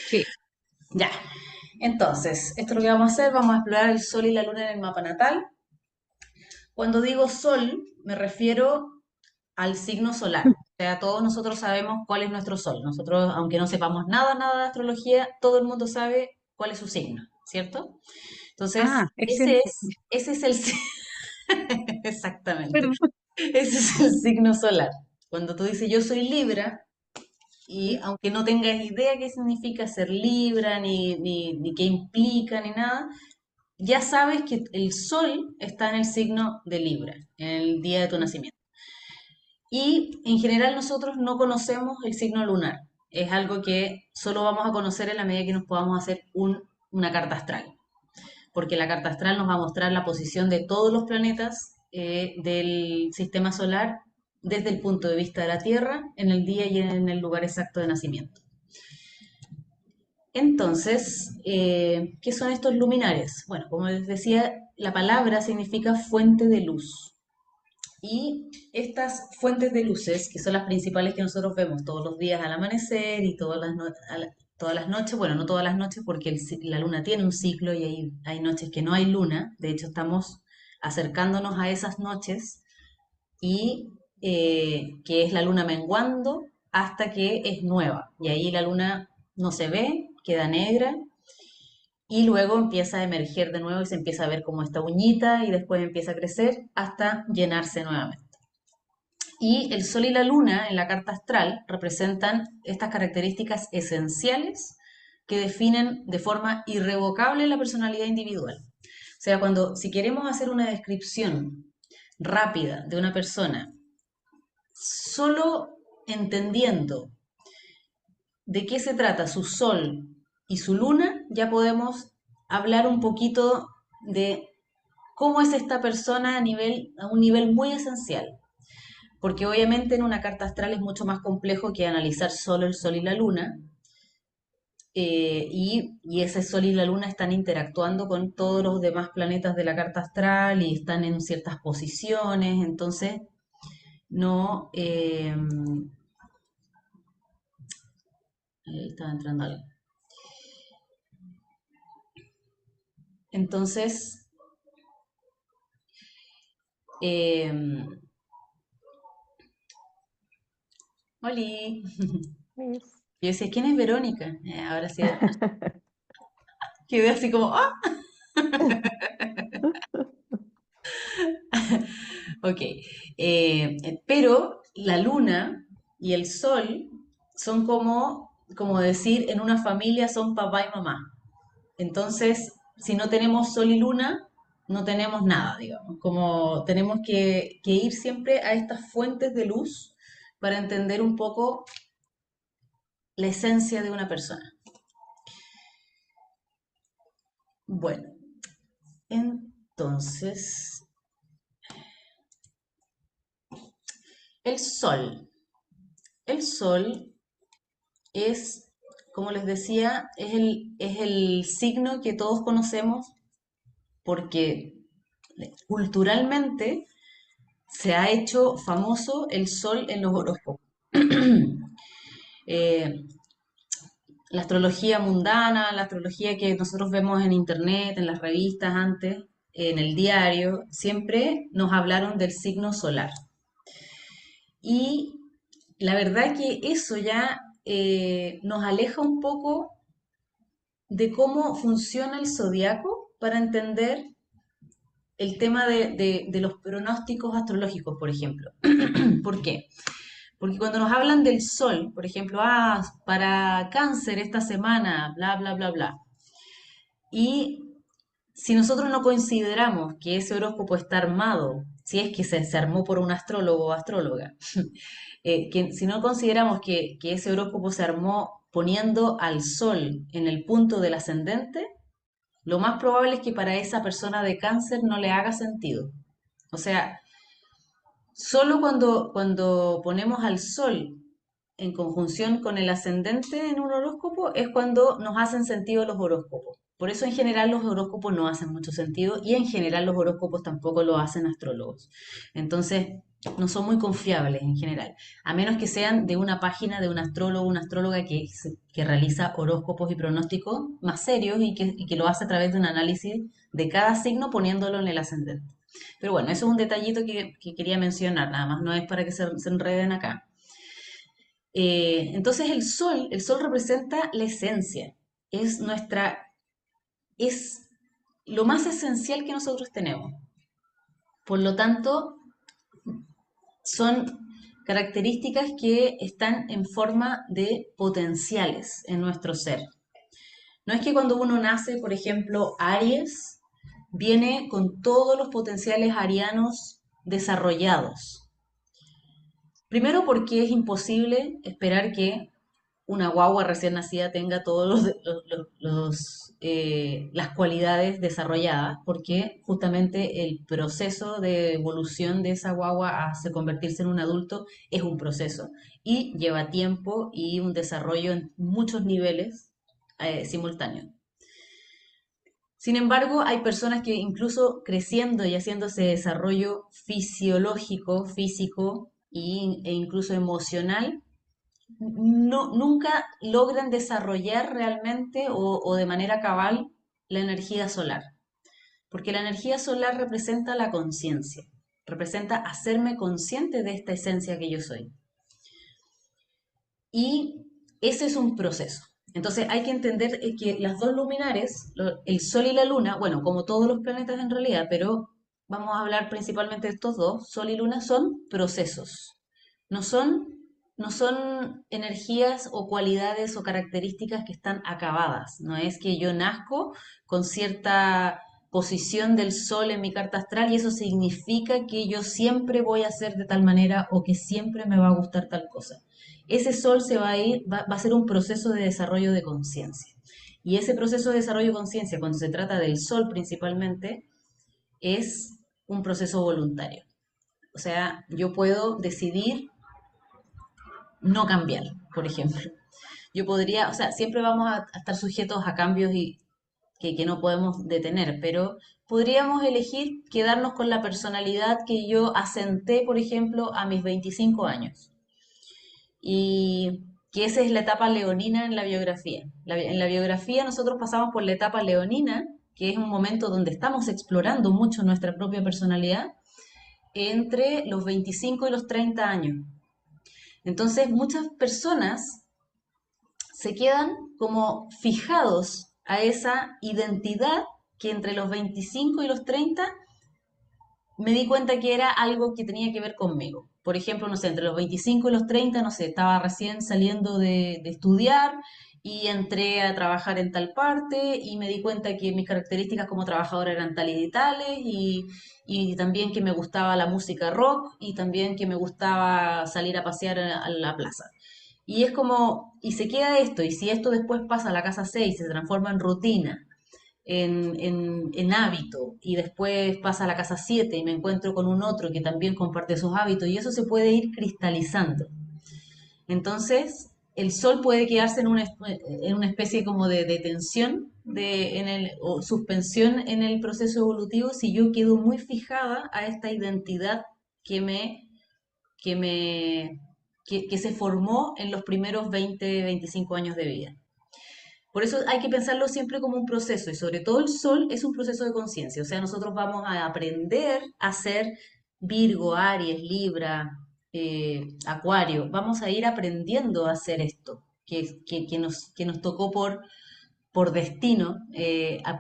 Sí. Ya, entonces, esto es lo que vamos a hacer, vamos a explorar el Sol y la Luna en el mapa natal. Cuando digo Sol, me refiero al signo solar. O sea, todos nosotros sabemos cuál es nuestro Sol. Nosotros, aunque no sepamos nada de astrología, todo el mundo sabe cuál es su signo, ¿cierto? Entonces, Ah, excelente. ese es el, exactamente, Perdón. ese es el signo solar. Cuando tú dices yo soy Libra, y aunque no tengas idea qué significa ser Libra, ni qué implica, ni nada, ya sabes que el Sol está en el signo de Libra, en el día de tu nacimiento. Y en general nosotros no conocemos el signo lunar. Es algo que solo vamos a conocer en la medida que nos podamos hacer una carta astral, porque la carta astral nos va a mostrar la posición de todos los planetas del sistema solar desde el punto de vista de la Tierra en el día y en el lugar exacto de nacimiento. Entonces, ¿qué son estos luminares? Bueno, como les decía, la palabra significa fuente de luz. Y estas fuentes de luces, que son las principales que nosotros vemos todos los días al amanecer y todas las noches, bueno, no todas las noches porque la luna tiene un ciclo y hay noches que no hay luna, de hecho estamos acercándonos a esas noches y que es la luna menguando hasta que es nueva y ahí la luna no se ve, queda negra y luego empieza a emerger de nuevo y se empieza a ver como esta uñita y después empieza a crecer hasta llenarse nuevamente. Y el Sol y la Luna en la carta astral representan estas características esenciales que definen de forma irrevocable la personalidad individual. O sea, si queremos hacer una descripción rápida de una persona, solo entendiendo de qué se trata su Sol y su Luna, ya podemos hablar un poquito de cómo es esta persona a un nivel muy esencial. Porque obviamente en una carta astral es mucho más complejo que analizar solo el Sol y la Luna, y ese Sol y la Luna están interactuando con todos los demás planetas de la carta astral y están en ciertas posiciones, entonces no... ahí estaba entrando algo. Entonces, eh, Oli, Yes. yo decía, ¿quién es Verónica? Ahora sí, quedé así como, ¡ah! Ok, pero la luna y el sol son como decir, en una familia son papá y mamá. Entonces, si no tenemos sol y luna, no tenemos nada, digamos. Como tenemos que ir siempre a estas fuentes de luz para entender un poco la esencia de una persona. Bueno, entonces, el sol. El sol es, como les decía, es el signo que todos conocemos porque culturalmente se ha hecho famoso el sol en los horóscopos. Eh, la astrología mundana, la astrología que nosotros vemos en internet, en las revistas antes, en el diario, siempre nos hablaron del signo solar. Y la verdad que eso ya nos aleja un poco de cómo funciona el zodiaco para entender el tema de los pronósticos astrológicos, por ejemplo. ¿Por qué? Porque cuando nos hablan del sol, por ejemplo, para cáncer esta semana, bla, bla, bla, bla. Y si nosotros no consideramos que ese horóscopo está armado, si es que se armó por un astrólogo o astróloga, que si no consideramos que ese horóscopo se armó poniendo al sol en el punto del ascendente, lo más probable es que para esa persona de cáncer no le haga sentido. O sea, solo cuando ponemos al sol en conjunción con el ascendente en un horóscopo es cuando nos hacen sentido los horóscopos. Por eso en general los horóscopos no hacen mucho sentido y en general los horóscopos tampoco lo hacen astrólogos. Entonces, no son muy confiables en general, a menos que sean de una página de un astrólogo o una astróloga que realiza horóscopos y pronósticos más serios y que lo hace a través de un análisis de cada signo poniéndolo en el ascendente. Pero bueno, eso es un detallito que quería mencionar, nada más, no es para que se enreden acá. Entonces el sol representa la esencia, es es lo más esencial que nosotros tenemos. Por lo tanto, son características que están en forma de potenciales en nuestro ser. No es que cuando uno nace, por ejemplo, Aries, viene con todos los potenciales arianos desarrollados. Primero porque es imposible esperar que una guagua recién nacida tenga todos las cualidades desarrolladas, porque justamente el proceso de evolución de esa guagua hacia convertirse en un adulto es un proceso y lleva tiempo y un desarrollo en muchos niveles simultáneos. Sin embargo, hay personas que incluso creciendo y haciendo ese desarrollo fisiológico, físico e incluso emocional, nunca logran desarrollar realmente o de manera cabal la energía solar, porque la energía solar representa la conciencia, representa hacerme consciente de esta esencia que yo soy. Y ese es un proceso. Entonces hay que entender que las dos luminares, el Sol y la Luna, bueno, como todos los planetas en realidad, pero vamos a hablar principalmente de estos dos, Sol y Luna son procesos, no son, no son energías o cualidades o características que están acabadas, no es que yo nazco con cierta posición del Sol en mi carta astral y eso significa que yo siempre voy a ser de tal manera o que siempre me va a gustar tal cosa. Ese sol se va a ir, va a ser un proceso de desarrollo de conciencia. Y ese proceso de desarrollo de conciencia, cuando se trata del sol principalmente, es un proceso voluntario. O sea, yo puedo decidir no cambiar, por ejemplo. Yo podría, o sea, siempre vamos a estar sujetos a cambios y que no podemos detener, pero podríamos elegir quedarnos con la personalidad que yo asenté, por ejemplo, a mis 25 años. Y que esa es la etapa leonina en la biografía. En la biografía nosotros pasamos por la etapa leonina, que es un momento donde estamos explorando mucho nuestra propia personalidad, entre los 25 y los 30 años. Entonces muchas personas se quedan como fijados a esa identidad que entre los 25 y los 30 me di cuenta que era algo que tenía que ver conmigo. Por ejemplo, no sé, entre los 25 y los 30, no sé, estaba recién saliendo de estudiar y entré a trabajar en tal parte y me di cuenta que mis características como trabajadora eran tales y tales y también que me gustaba la música rock y también que me gustaba salir a pasear a la plaza. Y es como, y se queda esto, y si esto después pasa a la casa 6 se transforma en rutina, en hábito y después pasa a la casa 7 y me encuentro con un otro que también comparte esos hábitos y eso se puede ir cristalizando. Entonces, el sol puede quedarse en una especie como de tensión o suspensión en el proceso evolutivo si yo quedo muy fijada a esta identidad que me, que me, que se formó en los primeros 20, 25 años de vida. Por eso hay que pensarlo siempre como un proceso y sobre todo el sol es un proceso de conciencia. O sea, nosotros vamos a aprender a ser Virgo, Aries, Libra, Acuario. Vamos a ir aprendiendo a hacer esto que nos tocó por destino,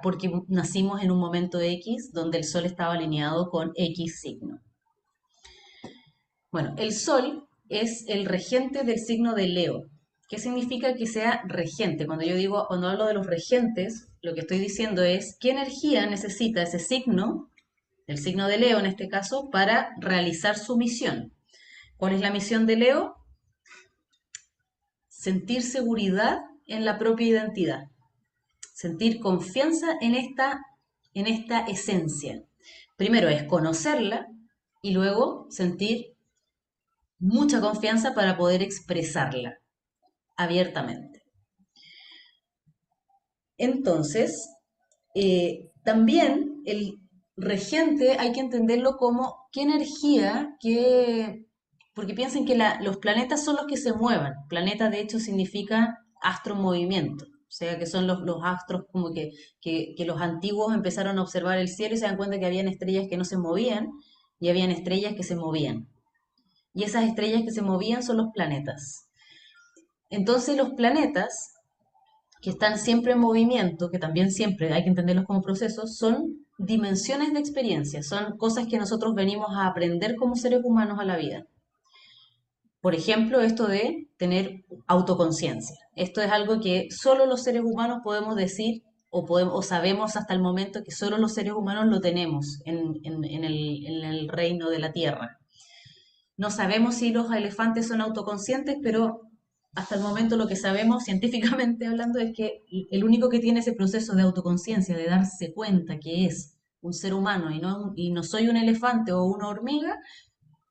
porque nacimos en un momento X donde el sol estaba alineado con X signo. Bueno, el Sol es el regente del signo de Leo. ¿Qué significa que sea regente? Cuando hablo de los regentes, lo que estoy diciendo es qué energía necesita ese signo, el signo de Leo en este caso, para realizar su misión. ¿Cuál es la misión de Leo? Sentir seguridad en la propia identidad, sentir confianza en esta esencia. Primero es conocerla y luego sentir mucha confianza para poder expresarla abiertamente. Entonces, también regente hay que entenderlo como qué energía, qué... Porque piensen que los planetas son los que se muevan. Planeta, de hecho, significa astromovimiento. O sea, que son los astros como que los antiguos empezaron a observar el cielo y se dan cuenta que habían estrellas que no se movían y habían estrellas que se movían. Y esas estrellas que se movían son los planetas. Entonces los planetas que están siempre en movimiento, que también siempre hay que entenderlos como procesos, son dimensiones de experiencia, son cosas que nosotros venimos a aprender como seres humanos a la vida. Por ejemplo, esto de tener autoconciencia. Esto es algo que solo los seres humanos podemos decir o sabemos hasta el momento que solo los seres humanos lo tenemos en el reino de la Tierra. No sabemos si los elefantes son autoconscientes, pero hasta el momento lo que sabemos científicamente hablando es que el único que tiene ese proceso de autoconciencia, de darse cuenta que es un ser humano y no soy un elefante o una hormiga,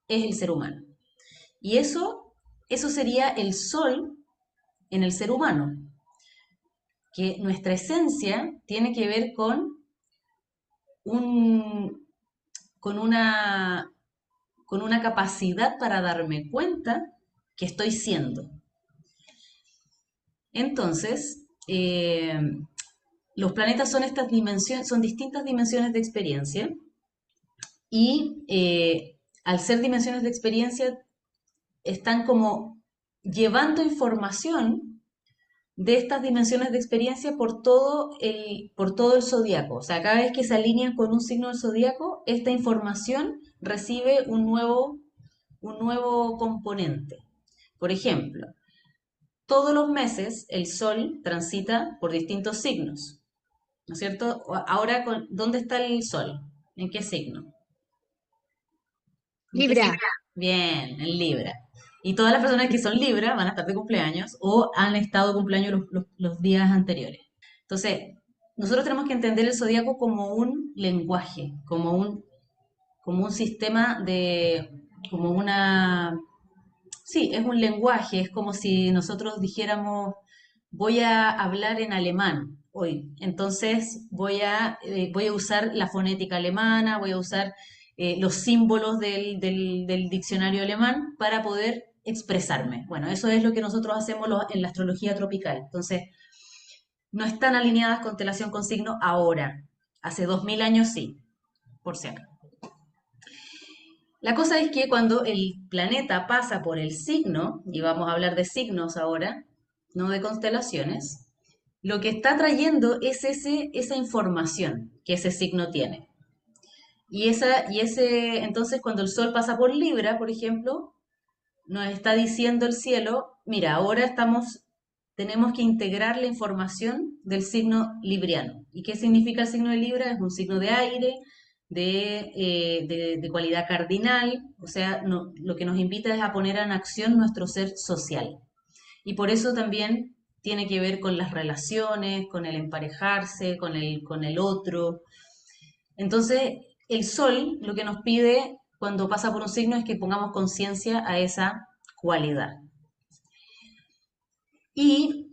es el ser humano. Y eso sería el sol en el ser humano, que nuestra esencia tiene que ver un, con con una capacidad para darme cuenta que estoy siendo. Entonces, los planetas son estas dimensiones, son distintas dimensiones de experiencia y al ser dimensiones de experiencia están como llevando información de estas dimensiones de experiencia por todo el zodiaco. O sea, cada vez que se alinean con un signo del zodiaco, esta información recibe un nuevo componente. Por ejemplo, todos los meses el Sol transita por distintos signos, ¿no es cierto? Ahora, ¿dónde está el Sol? ¿En qué signo? ¿En qué signo? Libra. Bien, en Libra. Y todas las personas que son Libra van a estar de cumpleaños o han estado de cumpleaños los días anteriores. Entonces, nosotros tenemos que entender el zodiaco como un lenguaje, como un sistema como una. Sí, es un lenguaje, es como si nosotros dijéramos, voy a hablar en alemán hoy, entonces voy a usar la fonética alemana, voy a usar los símbolos del diccionario alemán para poder expresarme. Bueno, eso es lo que nosotros hacemos en la astrología tropical. Entonces, no están alineadas constelación con signo ahora. Hace 2000 años sí, por si acaso. La cosa es que cuando el planeta pasa por el signo, y vamos a hablar de signos ahora, no de constelaciones, lo que está trayendo es esa información que ese signo tiene. Entonces cuando el Sol pasa por Libra, por ejemplo, nos está diciendo el cielo, mira, ahora tenemos que integrar la información del signo libriano. ¿Y qué significa el signo de Libra? Es un signo de aire, de cualidad cardinal, o sea, lo que nos invita es a poner en acción nuestro ser social. Y por eso también tiene que ver con las relaciones, con el emparejarse, con el otro. Entonces, el sol lo que nos pide cuando pasa por un signo es que pongamos conciencia a esa cualidad. Y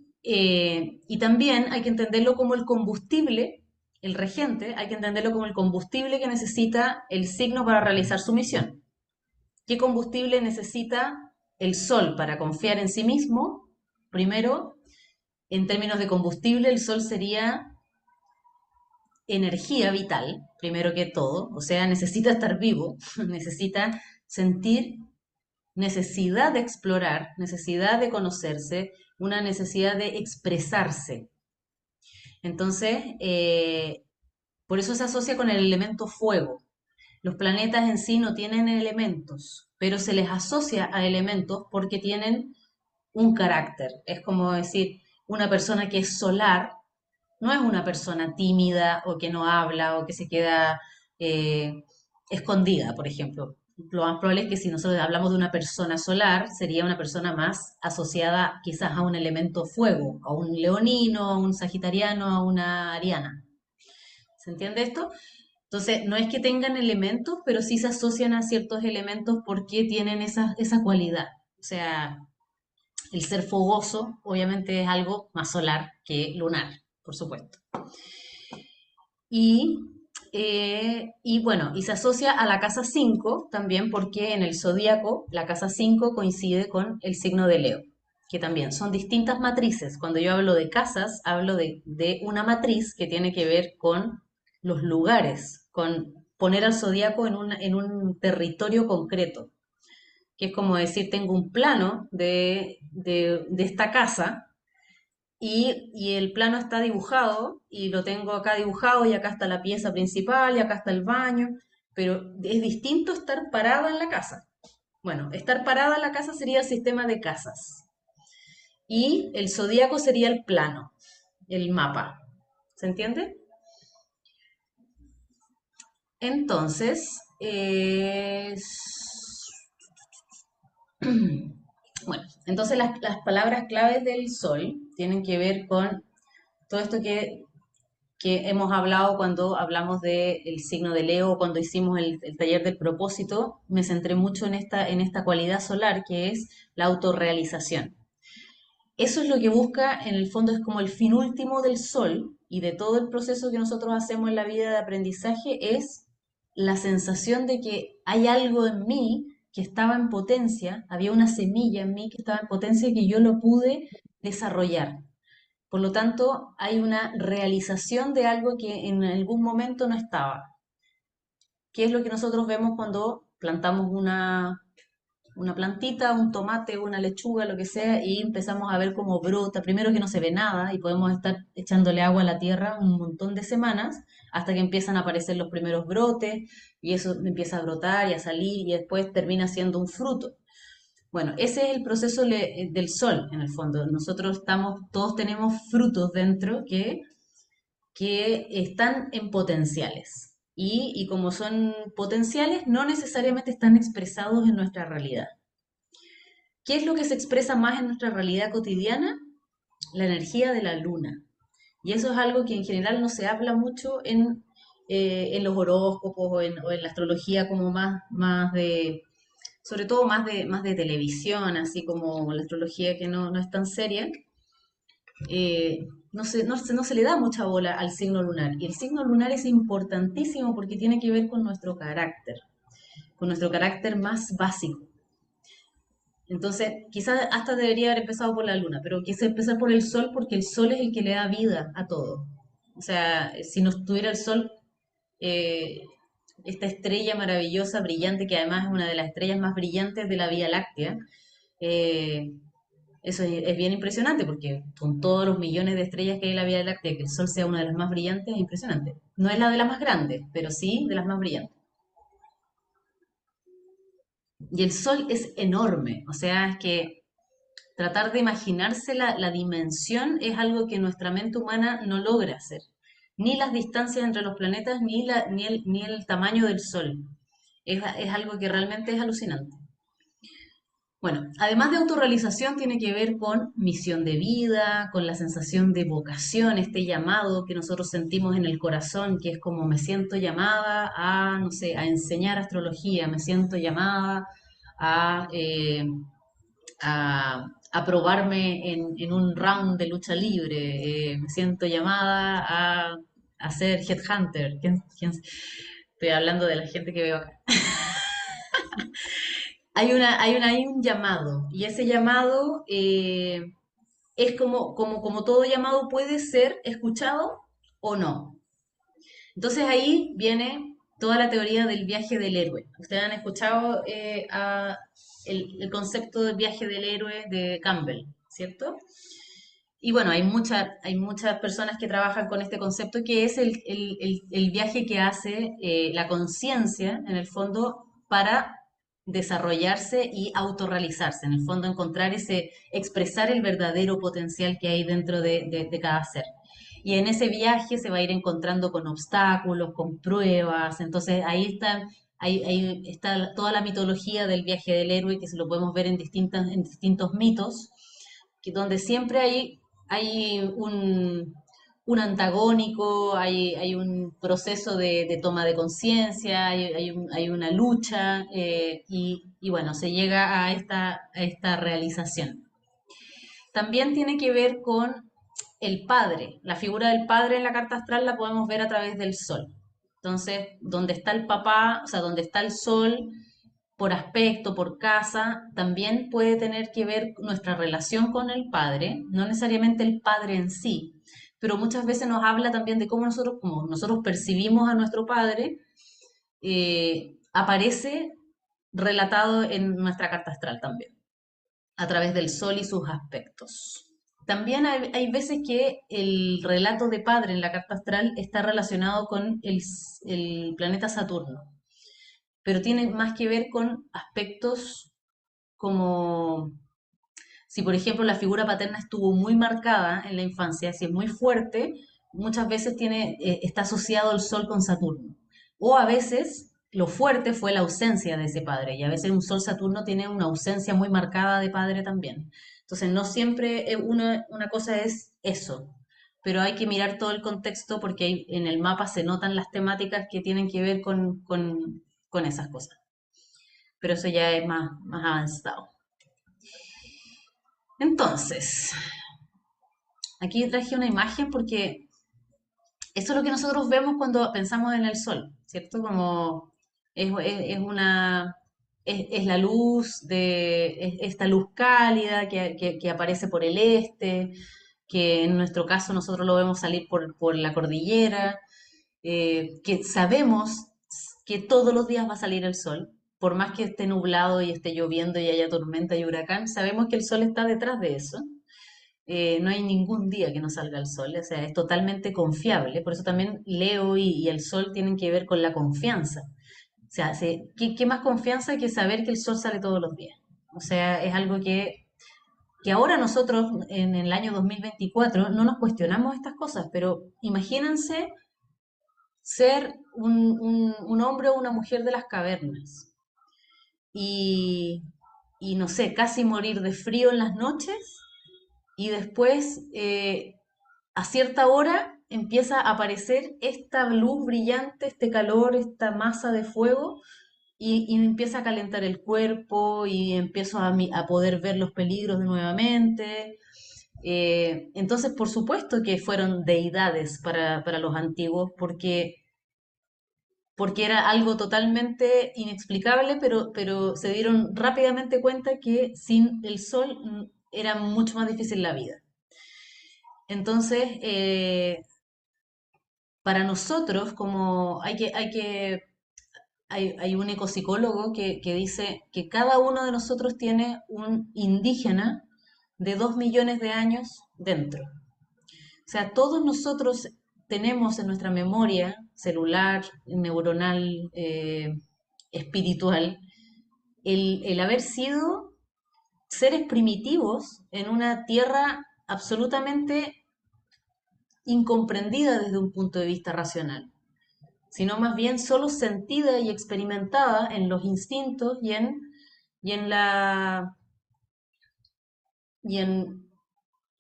también hay que entenderlo como el combustible, el regente, hay que entenderlo como el combustible que necesita el signo para realizar su misión. ¿Qué combustible necesita el sol para confiar en sí mismo? Primero, en términos de combustible, el sol sería energía vital, primero que todo, o sea, necesita estar vivo, necesita sentir necesidad de explorar, necesidad de conocerse, una necesidad de expresarse. Entonces, por eso se asocia con el elemento fuego. Los planetas en sí no tienen elementos, pero se les asocia a elementos porque tienen un carácter. Es como decir, una persona que es solar no es una persona tímida o que no habla o que se queda eh, escondida, por ejemplo. Lo más probable es que si nosotros hablamos de una persona solar, sería una persona más asociada quizás a un elemento fuego, a un leonino, a un sagitariano, a una ariana. ¿Se entiende esto? Entonces, no es que tengan elementos, pero sí se asocian a ciertos elementos porque tienen esa cualidad. O sea, el ser fogoso obviamente es algo más solar que lunar, por supuesto. Y Y bueno, y se asocia a la casa 5 también porque en el zodíaco la casa 5 coincide con el signo de Leo, que también son distintas matrices. Cuando yo hablo de casas, hablo de una matriz que tiene que ver con los lugares, con poner al zodíaco en un territorio concreto, que es como decir, tengo un plano de esta casa y el plano está dibujado y lo tengo acá dibujado y acá está la pieza principal y acá está el baño, pero es distinto estar parada en la casa. Bueno, estar parada en la casa sería el sistema de casas y el zodíaco sería el plano, el mapa. ¿Se entiende? Entonces, bueno, entonces las palabras claves del sol tienen que ver con todo esto que hemos hablado cuando hablamos del signo de Leo, cuando hicimos el taller del propósito, me centré mucho en esta cualidad solar que es la autorrealización. Eso es lo que busca, en el fondo es como el fin último del sol y de todo el proceso que nosotros hacemos en la vida de aprendizaje es la sensación de que hay algo en mí que estaba en potencia, había una semilla en mí que estaba en potencia y que yo lo pude desarrollar. Por lo tanto, hay una realización de algo que en algún momento no estaba. ¿Qué es lo que nosotros vemos cuando plantamos una plantita, un tomate, una lechuga, lo que sea, y empezamos a ver cómo brota? Primero que no se ve nada y podemos estar echándole agua a la tierra un montón de semanas hasta que empiezan a aparecer los primeros brotes y eso empieza a brotar y a salir y después termina siendo un fruto. Bueno, ese es el proceso del sol, en el fondo. Nosotros estamos, todos tenemos frutos dentro que están en potenciales. Y como son potenciales, no necesariamente están expresados en nuestra realidad. ¿Qué es lo que se expresa más en nuestra realidad cotidiana? La energía de la luna. Y eso es algo que en general no se habla mucho en los horóscopos o en la astrología como más de, sobre todo más de televisión, así como la astrología que no es tan seria. No se le da mucha bola al signo lunar. Y el signo lunar es importantísimo porque tiene que ver con nuestro carácter más básico. Entonces, quizás hasta debería haber empezado por la luna, pero quise empezar por el sol porque el sol es el que le da vida a todo. O sea, si no estuviera el sol, eh, esta estrella maravillosa, brillante, que además es una de las estrellas más brillantes de la Vía Láctea, eh, eso es bien impresionante porque con todos los millones de estrellas que hay en la Vía Láctea, que el Sol sea una de las más brillantes es impresionante. No es la de las más grandes, pero sí de las más brillantes. Y el Sol es enorme, o sea, es que tratar de imaginarse la dimensión es algo que nuestra mente humana no logra hacer. Ni las distancias entre los planetas, ni el tamaño del Sol. Es algo que realmente es alucinante. Bueno, además de autorrealización, tiene que ver con misión de vida, con la sensación de vocación, este llamado que nosotros sentimos en el corazón, que es como me siento llamada a, no sé, a enseñar astrología, me siento llamada a, a probarme en un round de lucha libre, me siento llamada a ser headhunter. Estoy hablando de la gente que veo acá. Hay un llamado y ese llamado es como todo llamado puede ser escuchado o no. Entonces ahí viene toda la teoría del viaje del héroe. Ustedes han escuchado el concepto del viaje del héroe de Campbell, ¿cierto? Y bueno, hay muchas personas que trabajan con este concepto que es el viaje que hace la conciencia, en el fondo, para desarrollarse y autorrealizarse, en el fondo encontrar expresar el verdadero potencial que hay dentro de cada ser. Y en ese viaje se va a ir encontrando con obstáculos, con pruebas, entonces ahí está toda la mitología del viaje del héroe que se lo podemos ver en distintos mitos, que donde siempre hay un antagónico, hay un proceso de toma de conciencia, hay una lucha y bueno, se llega a esta realización. También tiene que ver con el padre. La figura del padre en la carta astral la podemos ver a través del sol. Entonces, donde está el papá, o sea, donde está el sol, por aspecto, por casa, también puede tener que ver nuestra relación con el padre, no necesariamente el padre en sí, pero muchas veces nos habla también de cómo nosotros percibimos a nuestro padre, aparece relatado en nuestra carta astral también, a través del sol y sus aspectos. También hay veces que el relato de padre en la carta astral está relacionado con el planeta Saturno, pero tiene más que ver con aspectos como si, por ejemplo, la figura paterna estuvo muy marcada en la infancia, si es muy fuerte, muchas veces está asociado el sol con Saturno. O a veces lo fuerte fue la ausencia de ese padre, y a veces un sol Saturno tiene una ausencia muy marcada de padre también. Entonces, no siempre una cosa es eso, pero hay que mirar todo el contexto porque en el mapa se notan las temáticas que tienen que ver con esas cosas. Pero eso ya es más avanzado. Entonces, aquí traje una imagen porque eso es lo que nosotros vemos cuando pensamos en el sol, ¿cierto? Como es una, es la luz esta luz cálida que aparece por el este, que en nuestro caso nosotros lo vemos salir por la cordillera, que sabemos que todos los días va a salir el sol, por más que esté nublado y esté lloviendo y haya tormenta y huracán, sabemos que el sol está detrás de eso. No hay ningún día que no salga el sol, o sea, es totalmente confiable. Por eso también Leo y el sol tienen que ver con la confianza. O sea, ¿qué más confianza que saber que el sol sale todos los días? O sea, es algo que ahora nosotros en el año 2024 no nos cuestionamos estas cosas, pero imagínense ser un hombre o una mujer de las cavernas y, y no sé, casi morir de frío en las noches y después a cierta hora empieza a aparecer esta luz brillante, este calor, esta masa de fuego, y me empieza a calentar el cuerpo y empiezo a poder ver los peligros nuevamente. Entonces, por supuesto que fueron deidades para los antiguos, porque era algo totalmente inexplicable, pero se dieron rápidamente cuenta que sin el sol era mucho más difícil la vida. Entonces, para nosotros, como hay un ecopsicólogo que dice que cada uno de nosotros tiene un indígena de 2 millones de años dentro. O sea, todos nosotros tenemos en nuestra memoria celular, neuronal, espiritual, el haber sido seres primitivos en una tierra absolutamente incomprendida desde un punto de vista racional, sino más bien solo sentida y experimentada en los instintos y en la y en,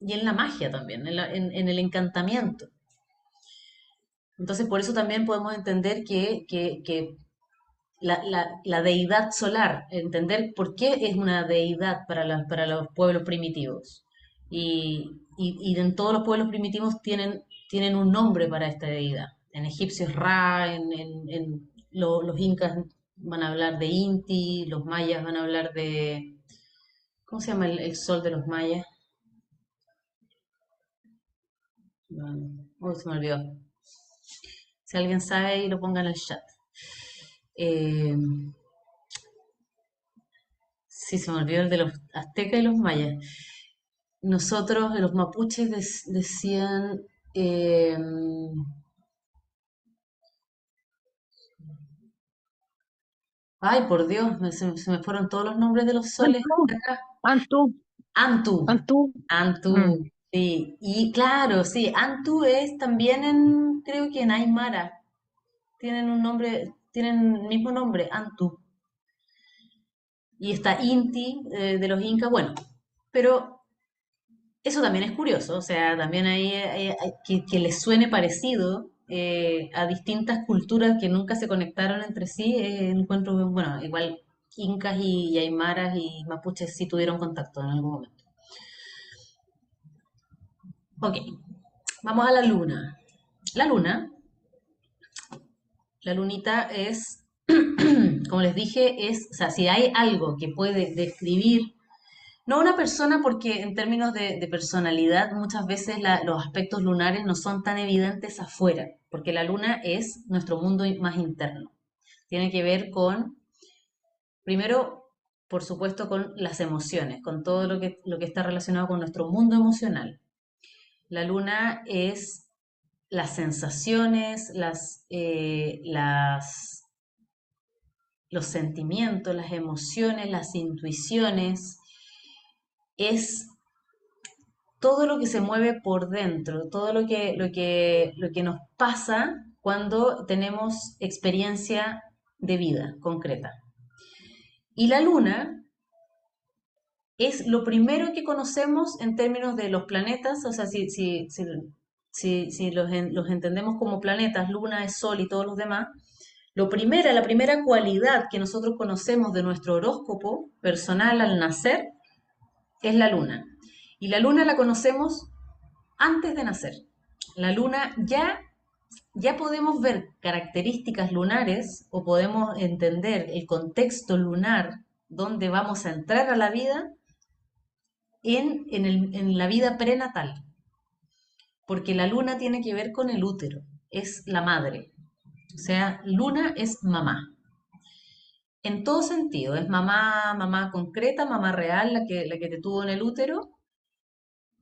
y en la magia también, en el encantamiento. Entonces, por eso también podemos entender que la deidad solar, entender por qué es una deidad para los pueblos primitivos. Y en todos los pueblos primitivos tienen un nombre para esta deidad. En egipcio es Ra, los incas van a hablar de Inti, los mayas van a hablar de... ¿Cómo se llama el sol de los mayas? Uy, se me olvidó. Si alguien sabe, ahí lo ponga en el chat. Eh, sí, se me olvidó el de los aztecas y los mayas. Nosotros, los mapuches, decían, eh, ay, por Dios, se me fueron todos los nombres de los soles Antú, de acá. Antú, Antu, Antú. Antu, Mm. sí. Y claro, sí, Antu es también creo que en Aymara. Tienen un nombre, tienen el mismo nombre, Antu. Y está Inti, de los incas, bueno, pero eso también es curioso, o sea, también que les suene parecido a distintas culturas que nunca se conectaron entre sí, encuentro, bueno, igual incas y aymaras y mapuches sí tuvieron contacto en algún momento. Ok, vamos a la luna. La luna La lunita es, como les dije, o sea, si hay algo que puede describir, no una persona, porque en términos de personalidad muchas veces los aspectos lunares no son tan evidentes afuera, porque la luna es nuestro mundo más interno. Tiene que ver con, primero, por supuesto, con las emociones, con todo lo que está relacionado con nuestro mundo emocional. La luna es las sensaciones, los sentimientos, las emociones, las intuiciones, es todo lo que se mueve por dentro, todo lo que nos pasa cuando tenemos experiencia de vida concreta. Y la luna es lo primero que conocemos en términos de los planetas, o sea, si los entendemos como planetas, luna es sol y todos los demás, la primera cualidad que nosotros conocemos de nuestro horóscopo personal al nacer es la luna. Y la luna la conocemos antes de nacer. La luna ya podemos ver características lunares o podemos entender el contexto lunar donde vamos a entrar a la vida en la vida prenatal, porque la luna tiene que ver con el útero, es la madre, o sea, luna es mamá. En todo sentido, es mamá, mamá concreta, mamá real, la que te tuvo en el útero,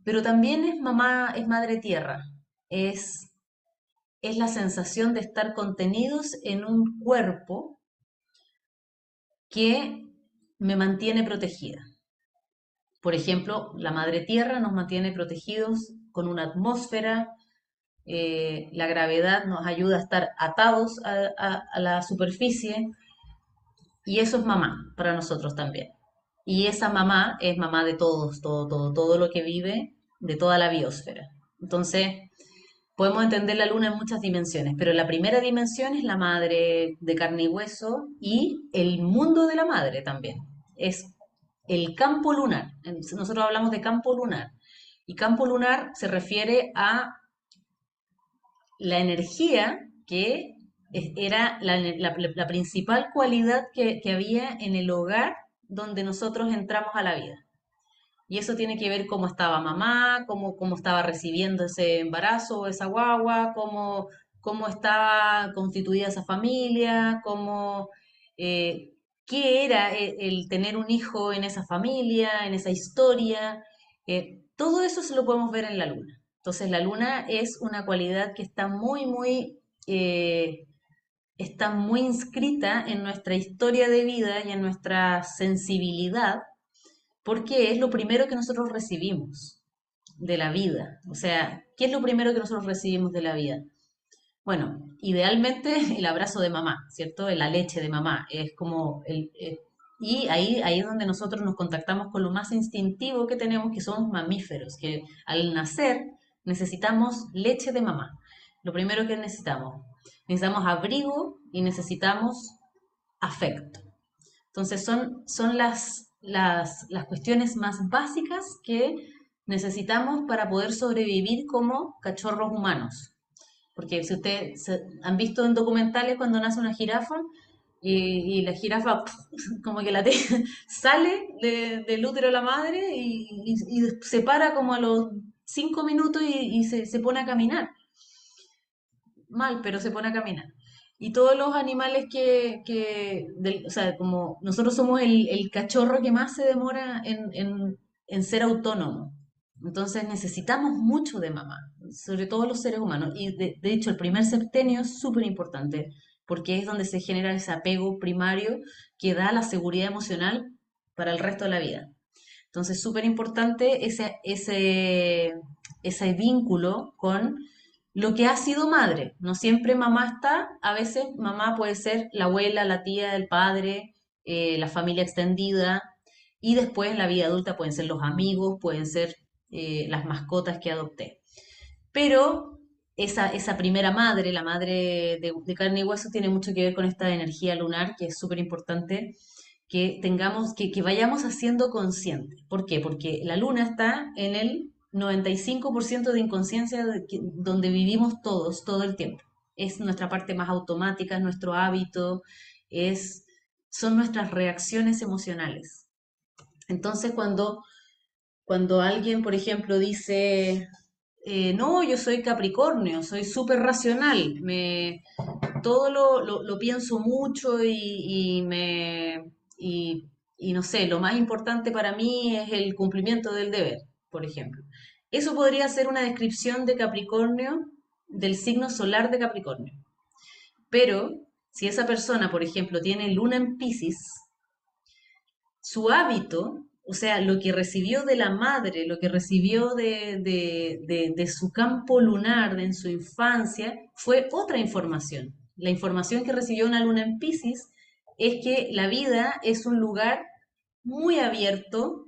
pero también es mamá, es madre tierra, es, es la sensación de estar contenidos en un cuerpo que me mantiene protegida. Por ejemplo, la madre tierra nos mantiene protegidos con una atmósfera, la gravedad nos ayuda a estar atados a la superficie, y eso es mamá para nosotros también. Y esa mamá es mamá de todos, todo lo que vive, de toda la biosfera. Entonces, podemos entender la luna en muchas dimensiones, pero la primera dimensión es la madre de carne y hueso y el mundo de la madre también. Es el campo lunar. Nosotros hablamos de campo lunar. Y campo lunar se refiere a la energía que era la principal cualidad que había en el hogar donde nosotros entramos a la vida. Y eso tiene que ver cómo estaba mamá, cómo estaba recibiendo ese embarazo, esa guagua, cómo estaba constituida esa familia, eh, qué era el tener un hijo en esa familia, en esa historia. Todo eso se lo podemos ver en la luna. Entonces la luna es una cualidad que eh, está muy inscrita en nuestra historia de vida y en nuestra sensibilidad, porque es lo primero que nosotros recibimos de la vida. O sea, ¿qué es lo primero que nosotros recibimos de la vida? Bueno, idealmente el abrazo de mamá, ¿cierto? La leche de mamá. Es como y ahí es donde nosotros nos contactamos con lo más instintivo que tenemos, que somos mamíferos, que al nacer necesitamos leche de mamá. Lo primero que necesitamos. Necesitamos abrigo y necesitamos afecto. Entonces son las cuestiones más básicas que necesitamos para poder sobrevivir como cachorros humanos. Porque si ustedes han visto en documentales cuando nace una jirafa y la jirafa como que sale del útero de la madre y se para como a los 5 minutos y se pone a caminar. Mal, pero se pone a caminar. Y todos los animales o sea, como nosotros somos el cachorro que más se demora en ser autónomo. Entonces necesitamos mucho de mamá, sobre todo los seres humanos. Y de hecho el primer septenio es súper importante porque es donde se genera ese apego primario que da la seguridad emocional para el resto de la vida. Entonces, súper importante ese vínculo con lo que ha sido madre. No siempre mamá está, a veces mamá puede ser la abuela, la tía, el padre, la familia extendida, y después en la vida adulta pueden ser los amigos, pueden ser las mascotas que adopté. Pero esa primera madre, la madre de carne y hueso, tiene mucho que ver con esta energía lunar, que es súper importante que tengamos, que vayamos haciendo consciente. ¿Por qué? Porque la luna está en el 95% de inconsciencia donde vivimos todos, todo el tiempo. es nuestra parte más automática, es nuestro hábito, es, son nuestras reacciones emocionales. Entonces, cuando alguien, por ejemplo, dice, no, yo soy Capricornio, soy súper racional, todo lo pienso mucho y, y no sé, lo más importante para mí es el cumplimiento del deber, por ejemplo. Eso podría ser una descripción de Capricornio, del signo solar de Capricornio. Pero si esa persona, por ejemplo, tiene luna en Piscis, su hábito, o sea, lo que recibió de la madre, lo que recibió de su campo lunar, en su infancia, fue otra información. La información que recibió una luna en Piscis es que la vida es un lugar muy abierto,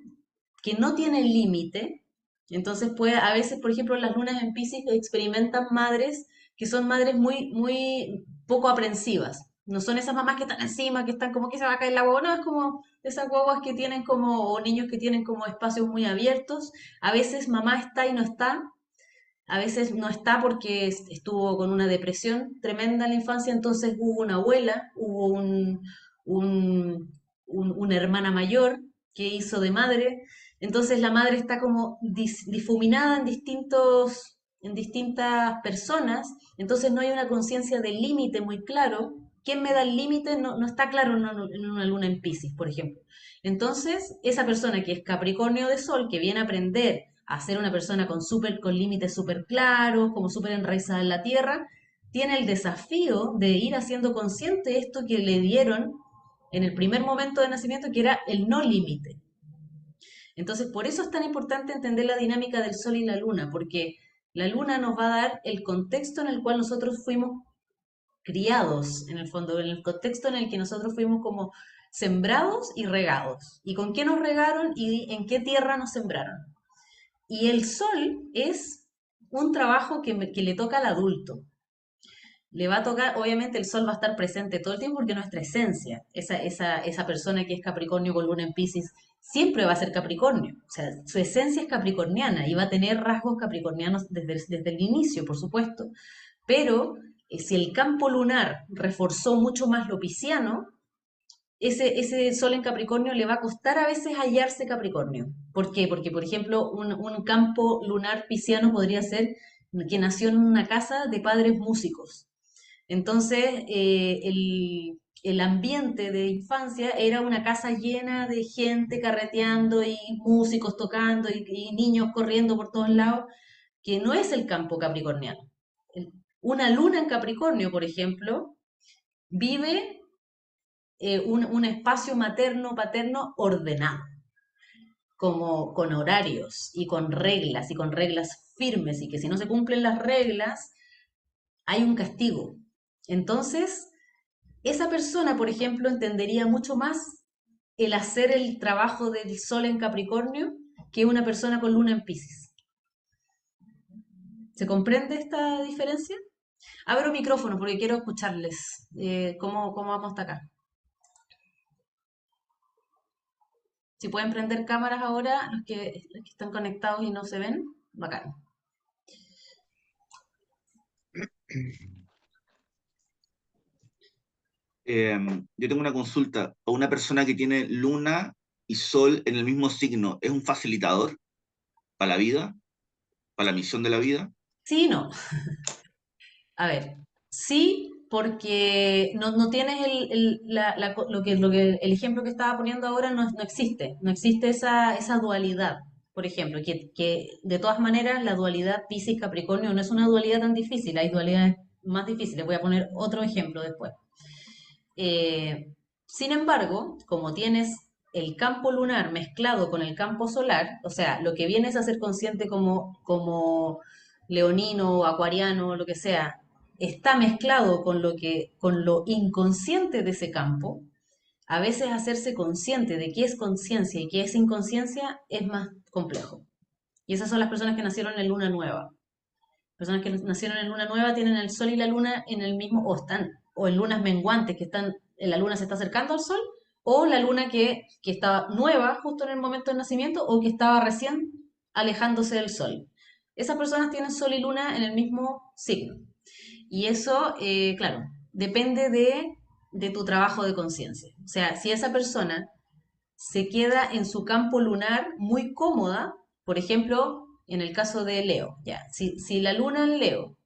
que no tiene límite. Entonces puede, a veces, por ejemplo, las lunas en Piscis experimentan madres que son madres muy poco aprensivas. No son esas mamás que están encima, que están como que se va a caer la guagua, no, es como esas guaguas que tienen como, o niños que tienen como espacios muy abiertos. A veces mamá está y no está, a veces no está porque estuvo con una depresión tremenda en la infancia, entonces hubo una abuela, hubo una hermana mayor que hizo de madre, entonces la madre está como difuminada en distintas personas, entonces no hay una conciencia del límite muy claro. ¿Quién me da el límite? No, no está claro en una luna en Piscis, por ejemplo. Entonces, esa persona que es Capricornio de Sol, que viene a aprender a ser una persona con límites súper claros, como súper enraizada en la tierra, tiene el desafío de ir haciendo consciente esto que le dieron en el primer momento de nacimiento, que era el no límite. Entonces, por eso es tan importante entender la dinámica del Sol y la Luna, porque la Luna nos va a dar el contexto en el cual nosotros fuimos criados, en el fondo, en el contexto en el que nosotros fuimos como sembrados y regados. ¿Y con qué nos regaron y en qué tierra nos sembraron? Y el sol es un trabajo que le toca al adulto. Le va a tocar, obviamente el sol va a estar presente todo el tiempo porque es nuestra esencia, esa persona que es Capricornio con luna en Piscis, siempre va a ser Capricornio. O sea, su esencia es capricorniana y va a tener rasgos capricornianos desde el inicio, por supuesto. Pero si el campo lunar reforzó mucho más lo pisciano, ese sol en Capricornio le va a costar a veces hallarse Capricornio. ¿Por qué? Porque, por ejemplo, un campo lunar pisciano podría ser que nació en una casa de padres músicos. Entonces, el ambiente de infancia era una casa llena de gente carreteando y músicos tocando y niños corriendo por todos lados, que no es el campo capricorniano. Una luna en Capricornio, por ejemplo, vive un espacio materno-paterno ordenado, como con horarios y con reglas firmes, y que si no se cumplen las reglas, hay un castigo. Entonces, esa persona, por ejemplo, entendería mucho más el hacer el trabajo del sol en Capricornio que una persona con luna en Piscis. ¿Se comprende esta diferencia? Abro micrófono porque quiero escucharles. ¿Cómo vamos hasta acá? Si pueden prender cámaras ahora, los que están conectados y no se ven, bacán. Yo tengo una consulta. ¿A una persona que tiene luna y sol en el mismo signo es un facilitador para la vida, para la misión de la vida? Sí y no. A ver, sí, porque no tienes el ejemplo que estaba poniendo ahora no existe. No existe esa dualidad, por ejemplo, que de todas maneras la dualidad Piscis-Capricornio no es una dualidad tan difícil, hay dualidades más difíciles. Voy a poner otro ejemplo después. Sin embargo, como tienes el campo lunar mezclado con el campo solar, o sea, lo que vienes a ser consciente como leonino o acuariano o lo que sea, está mezclado con lo inconsciente de ese campo, a veces hacerse consciente de qué es conciencia y qué es inconsciencia es más complejo. Y esas son las personas que nacieron en luna nueva. Personas que nacieron en luna nueva tienen el sol y la luna en el mismo, o en lunas menguantes, que están, la luna se está acercando al sol, o la luna que estaba nueva justo en el momento del nacimiento, o que estaba recién alejándose del sol. esas personas tienen sol y luna en el mismo signo. Y eso, claro, depende de tu trabajo de conciencia. O sea, si esa persona se queda en su campo lunar muy cómoda, por ejemplo, en el caso de Leo, ya, si la luna en Leo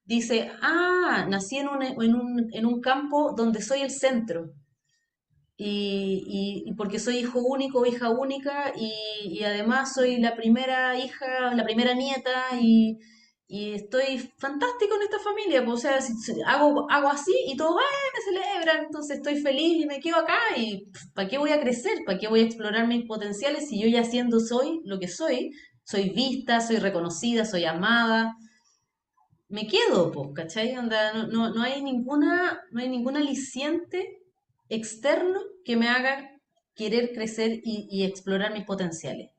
dice, ah, nací en un campo donde soy el centro, y porque soy hijo único o hija única, y además soy la primera hija, la primera nieta, y estoy fantástico en esta familia, pues, o sea, hago así y todos ¡ay! Me celebran, entonces estoy feliz y me quedo acá, y ¿para qué voy a crecer? ¿Para qué voy a explorar mis potenciales si yo ya siendo soy lo que soy vista, soy reconocida, soy amada? Me quedo, pues, ¿cachai? Onda, no hay ningún aliciente externo que me haga querer crecer y explorar mis potenciales.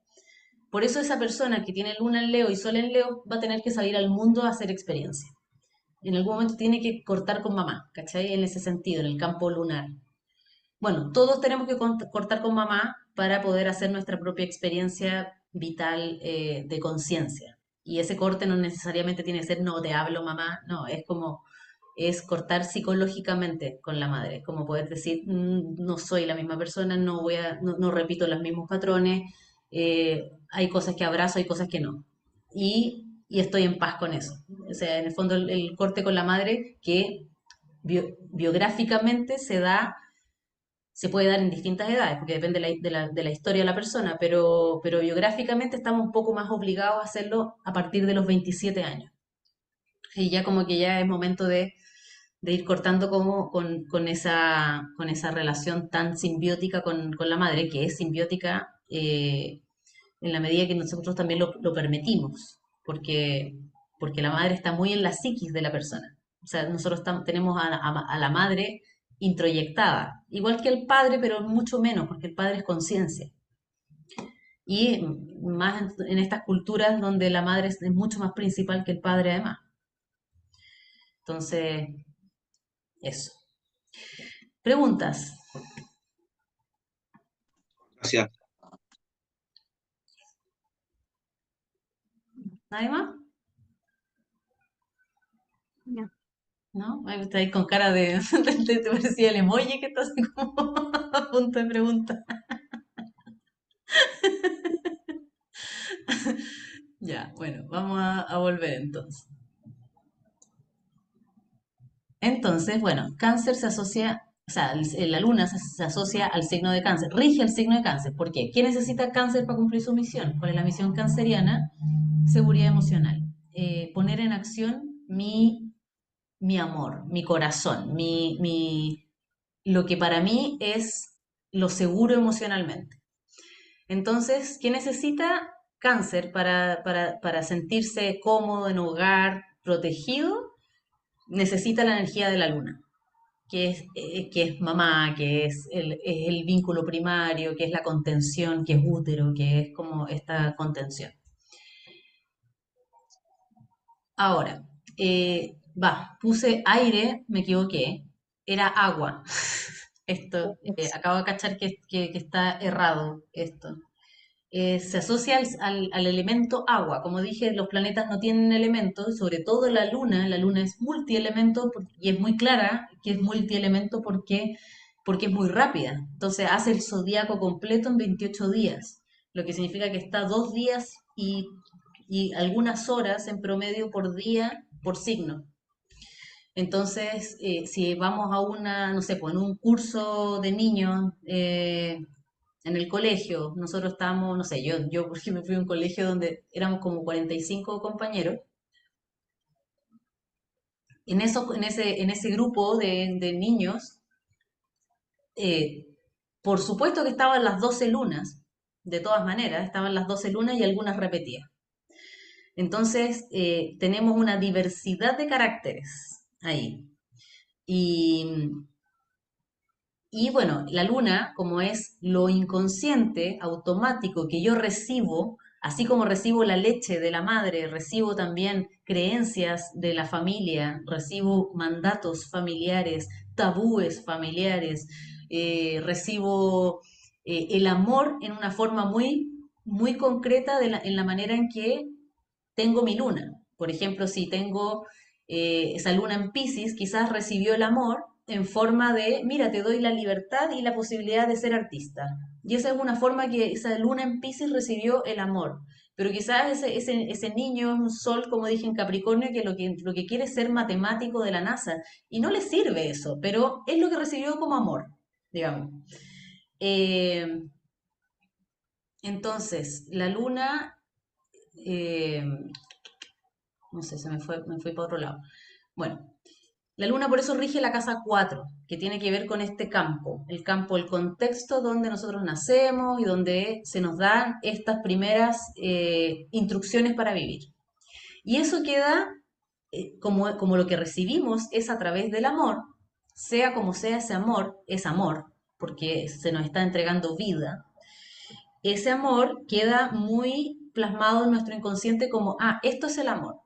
Por eso esa persona que tiene luna en Leo y sol en Leo va a tener que salir al mundo a hacer experiencia. En algún momento tiene que cortar con mamá, ¿cachai? En ese sentido, en el campo lunar. Bueno, todos tenemos que cortar con mamá para poder hacer nuestra propia experiencia vital, de conciencia. Y ese corte no necesariamente tiene que ser no te hablo mamá, no, es cortar psicológicamente con la madre, como poder decir no soy la misma persona, no repito los mismos patrones, hay cosas que abrazo, hay cosas que no. Y estoy en paz con eso. O sea, en el fondo el corte con la madre que biográficamente se puede dar en distintas edades, porque depende de la historia de la persona, pero biográficamente estamos un poco más obligados a hacerlo a partir de los 27 años. Y ya como que ya es momento de ir cortando como con esa relación tan simbiótica con la madre, que es simbiótica, en la medida que nosotros también lo permitimos, porque la madre está muy en la psiquis de la persona. O sea, nosotros tenemos a la madre introyectada, igual que el padre, pero mucho menos, porque el padre es conciencia. Y más en estas culturas donde la madre es mucho más principal que el padre además. Entonces, eso. Preguntas. Gracias. ¿Nadie más? Ya. ¿No? Ahí está ahí con cara de, te parecía el emoji que está así como a punto de preguntar. Ya, bueno, vamos a volver entonces. Entonces, bueno, cáncer se asocia, o sea, la luna se asocia al signo de cáncer, rige el signo de cáncer. ¿Por qué? ¿Qué necesita cáncer para cumplir su misión? ¿Cuál es la misión canceriana? Seguridad emocional. Poner en acción mi amor, mi corazón, lo que para mí es lo seguro emocionalmente. Entonces, ¿qué necesita cáncer para sentirse cómodo en hogar, protegido? Necesita la energía de la luna, que es mamá, que es el vínculo primario, que es la contención, que es útero, que es como esta contención. Ahora, puse aire, me equivoqué, era agua. Esto, acabo de cachar que está errado esto. Se asocia al elemento agua. Como dije, los planetas no tienen elementos, sobre todo la luna es multielemento y es muy clara que es multielemento porque es muy rápida. Entonces hace el zodiaco completo en 28 días, lo que significa que está 2 días y algunas horas en promedio por día por signo. Entonces, si vamos a no sé, pues en un curso de niños, en el colegio, nosotros estábamos, no sé, yo por ejemplo fui a un colegio donde éramos como 45 compañeros. En ese grupo de niños, eh, por supuesto que estaban las 12 lunas, de todas maneras, estaban las 12 lunas y algunas repetidas. Entonces, tenemos una diversidad de caracteres ahí. Y, y bueno, la luna, como es lo inconsciente, automático que yo recibo, así como recibo la leche de la madre, recibo también creencias de la familia, recibo mandatos familiares, tabúes familiares, recibo el amor en una forma muy, muy concreta en la manera en que tengo mi luna. Por ejemplo, si tengo esa luna en Piscis, quizás recibió el amor en forma de, mira, te doy la libertad y la posibilidad de ser artista. Y esa es una forma que esa luna en Piscis recibió el amor. Pero quizás ese niño es un sol, como dije, en Capricornio, que lo que quiere es ser matemático de la NASA. Y no le sirve eso, pero es lo que recibió como amor, digamos. Eh, entonces, la luna, eh, no sé, me fue para otro lado. Bueno, la luna por eso rige la casa 4, que tiene que ver con este campo, el contexto donde nosotros nacemos y donde se nos dan estas primeras instrucciones para vivir. Y eso queda como lo que recibimos es a través del amor, sea como sea ese amor, es amor, porque se nos está entregando vida. Ese amor queda muy plasmado en nuestro inconsciente como, ah, esto es el amor.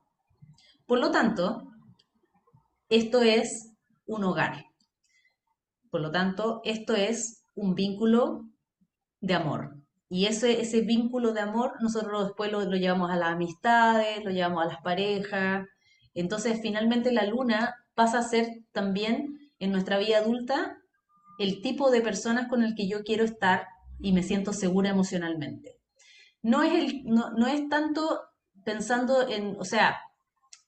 Por lo tanto, esto es un hogar. Por lo tanto, esto es un vínculo de amor. Y ese vínculo de amor nosotros después lo llevamos a las amistades, lo llevamos a las parejas. Entonces, finalmente la luna pasa a ser también en nuestra vida adulta el tipo de personas con el que yo quiero estar y me siento segura emocionalmente. No es tanto pensando en, o sea,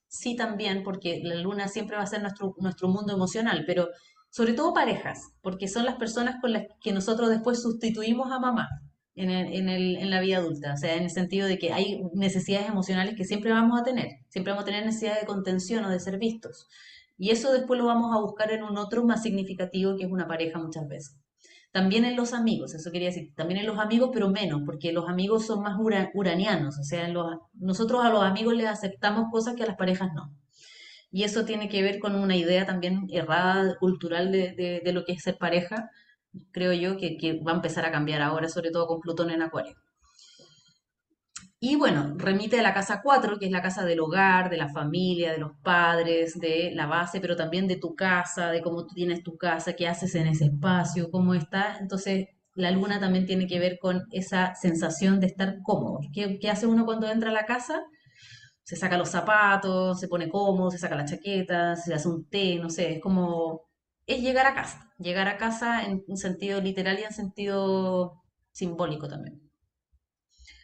sí también, porque la luna siempre va a ser nuestro mundo emocional, pero sobre todo parejas, porque son las personas con las que nosotros después sustituimos a mamá en la vida adulta, o sea, en el sentido de que hay necesidades emocionales que siempre vamos a tener necesidad de contención o de ser vistos. Y eso después lo vamos a buscar en un otro más significativo que es una pareja muchas veces. También en los amigos, eso quería decir, también en los amigos, pero menos, porque los amigos son más uranianos, o sea, nosotros a los amigos les aceptamos cosas que a las parejas no. Y eso tiene que ver con una idea también errada cultural de lo que es ser pareja, creo yo, que va a empezar a cambiar ahora, sobre todo con Plutón en Acuario. Y bueno, remite a la casa 4 que es la casa del hogar, de la familia, de los padres, de la base, pero también de tu casa, de cómo tú tienes tu casa, qué haces en ese espacio, cómo está. Entonces, la luna también tiene que ver con esa sensación de estar cómodo. ¿Qué hace uno cuando entra a la casa? Se saca los zapatos, se pone cómodo, se saca la chaqueta, se hace un té, no sé, es como, es llegar a casa en un sentido literal y en sentido simbólico también.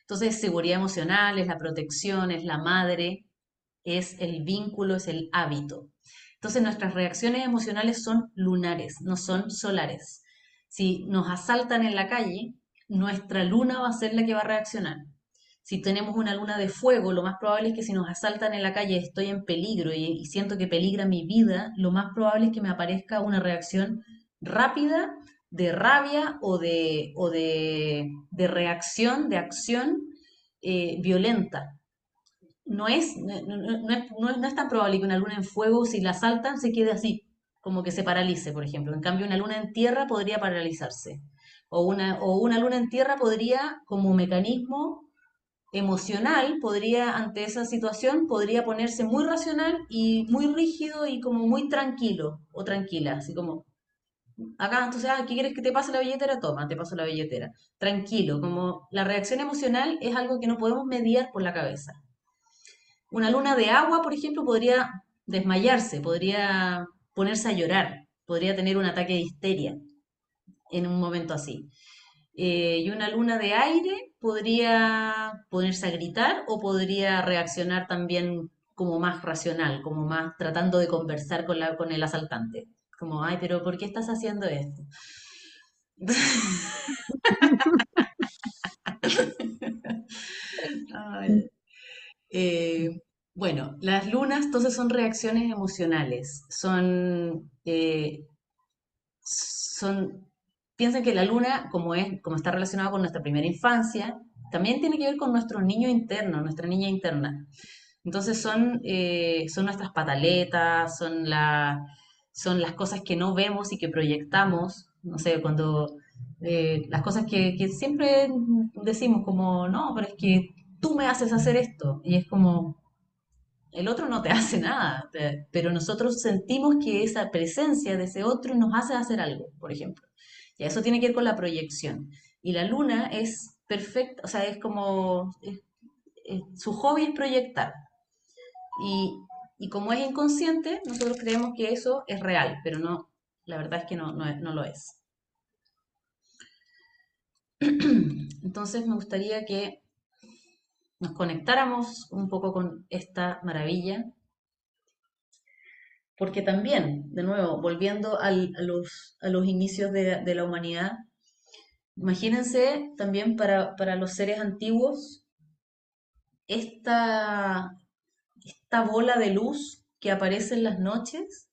Entonces, seguridad emocional, es la protección, es la madre, es el vínculo, es el hábito. Entonces, nuestras reacciones emocionales son lunares, no son solares. Si nos asaltan en la calle, nuestra luna va a ser la que va a reaccionar. Si tenemos una luna de fuego, lo más probable es que si nos asaltan en la calle estoy en peligro y siento que peligra mi vida, lo más probable es que me aparezca una reacción rápida de rabia de reacción, de acción violenta. No es tan probable que una luna en fuego, si la saltan, se quede así, como que se paralice, por ejemplo. En cambio, una luna en tierra podría paralizarse. O una luna en tierra podría, como mecanismo emocional, ante esa situación, podría ponerse muy racional y muy rígido y como muy tranquilo o tranquila, así como, acá, entonces, ¿qué quieres que te pase la billetera? Toma, te paso la billetera. Tranquilo, como la reacción emocional es algo que no podemos mediar por la cabeza. Una luna de agua, por ejemplo, podría desmayarse, podría ponerse a llorar, podría tener un ataque de histeria en un momento así. Y una luna de aire podría ponerse a gritar o podría reaccionar también como más racional, como más tratando de conversar con el asaltante. Como, ay, pero ¿por qué estás haciendo esto? Ay. Eh, bueno, las lunas entonces son reacciones emocionales, son, piensen que la luna, como está relacionada con nuestra primera infancia, también tiene que ver con nuestro niño interno, nuestra niña interna. Entonces son nuestras pataletas, son las cosas que no vemos y que proyectamos, no sé, las cosas que siempre decimos como, no, pero es que tú me haces hacer esto, y es como, el otro no te hace nada, pero nosotros sentimos que esa presencia de ese otro nos hace hacer algo, por ejemplo. Y eso tiene que ver con la proyección. Y la luna es perfecta, o sea, su hobby es proyectar. Y, y como es inconsciente, nosotros creemos que eso es real, pero no, la verdad es que no lo es. Entonces me gustaría que nos conectáramos un poco con esta maravilla, porque también, de nuevo, volviendo a los inicios de la humanidad, imagínense también para los seres antiguos esta, esta bola de luz que aparece en las noches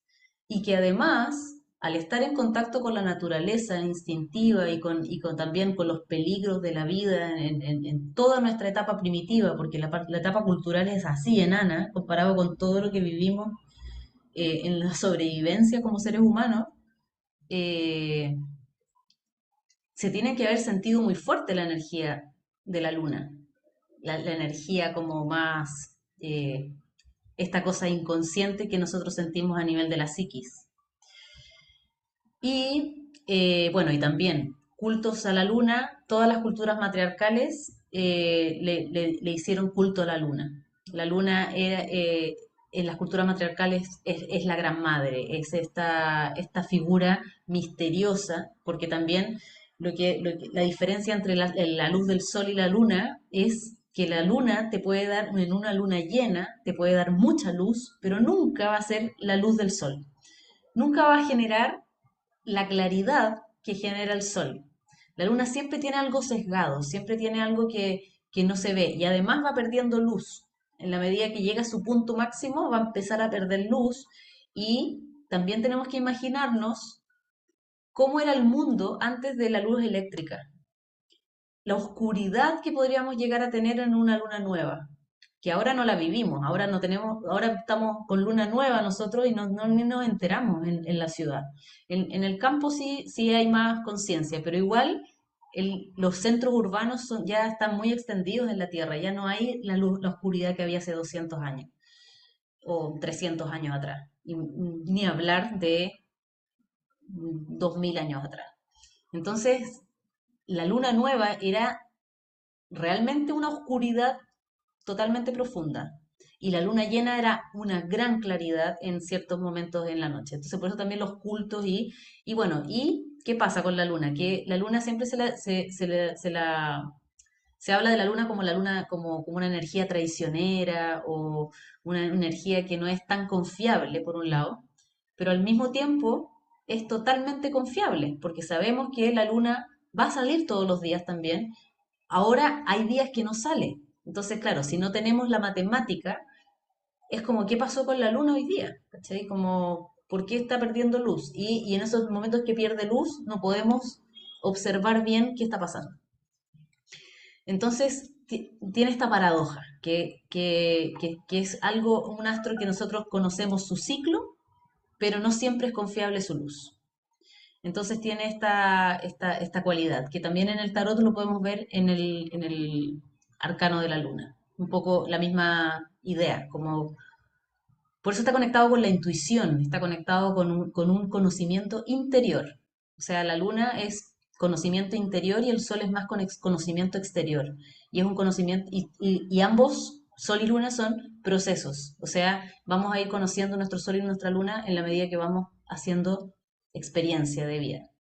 y que además, al estar en contacto con la naturaleza instintiva y con también con los peligros de la vida en toda nuestra etapa primitiva, porque la etapa cultural es así enana, comparado con todo lo que vivimos en la sobrevivencia como seres humanos, eh, se tiene que haber sentido muy fuerte la energía de la luna, la energía como más, esta cosa inconsciente que nosotros sentimos a nivel de la psiquis. Y bueno, y también cultos a la luna, todas las culturas matriarcales le hicieron culto a la luna. La luna era, en las culturas matriarcales es la gran madre, es esta figura misteriosa, porque también la diferencia entre la luz del sol y la luna es que la luna te puede dar, en una luna llena, te puede dar mucha luz, pero nunca va a ser la luz del sol. Nunca va a generar la claridad que genera el sol. La luna siempre tiene algo sesgado, siempre tiene algo que no se ve y además va perdiendo luz. En la medida que llega a su punto máximo va a empezar a perder luz y también tenemos que imaginarnos cómo era el mundo antes de la luz eléctrica, la oscuridad que podríamos llegar a tener en una luna nueva, que ahora no la vivimos, ahora no tenemos, ahora estamos con luna nueva nosotros y ni nos enteramos en la ciudad. En el campo sí hay más conciencia, pero igual los centros urbanos ya están muy extendidos en la Tierra, ya no hay la luz, la oscuridad que había hace 200 años o 300 años atrás, ni hablar de 2000 años atrás. Entonces, la luna nueva era realmente una oscuridad totalmente profunda. Y la luna llena era una gran claridad en ciertos momentos en la noche. Entonces, por eso también los cultos y bueno, ¿y qué pasa con la luna? Que la luna siempre se habla de la luna como una energía traicionera o una energía que no es tan confiable, por un lado, pero al mismo tiempo es totalmente confiable, porque sabemos que la luna va a salir todos los días también. Ahora hay días que no sale. Entonces, claro, si no tenemos la matemática, es como, ¿qué pasó con la luna hoy día? ¿Cachai? Como, ¿por qué está perdiendo luz? Y en esos momentos que pierde luz, no podemos observar bien qué está pasando. Entonces, tiene esta paradoja, que es algo, un astro que nosotros conocemos su ciclo, pero no siempre es confiable su luz. Entonces tiene esta cualidad, que también en el tarot lo podemos ver en el arcano de la luna. Un poco la misma idea, como por eso está conectado con la intuición, está conectado con un conocimiento interior. O sea, la luna es conocimiento interior y el sol es más conocimiento exterior. Y es un conocimiento, y ambos, sol y luna, son procesos. O sea, vamos a ir conociendo nuestro sol y nuestra luna en la medida que vamos haciendo experiencia de vida.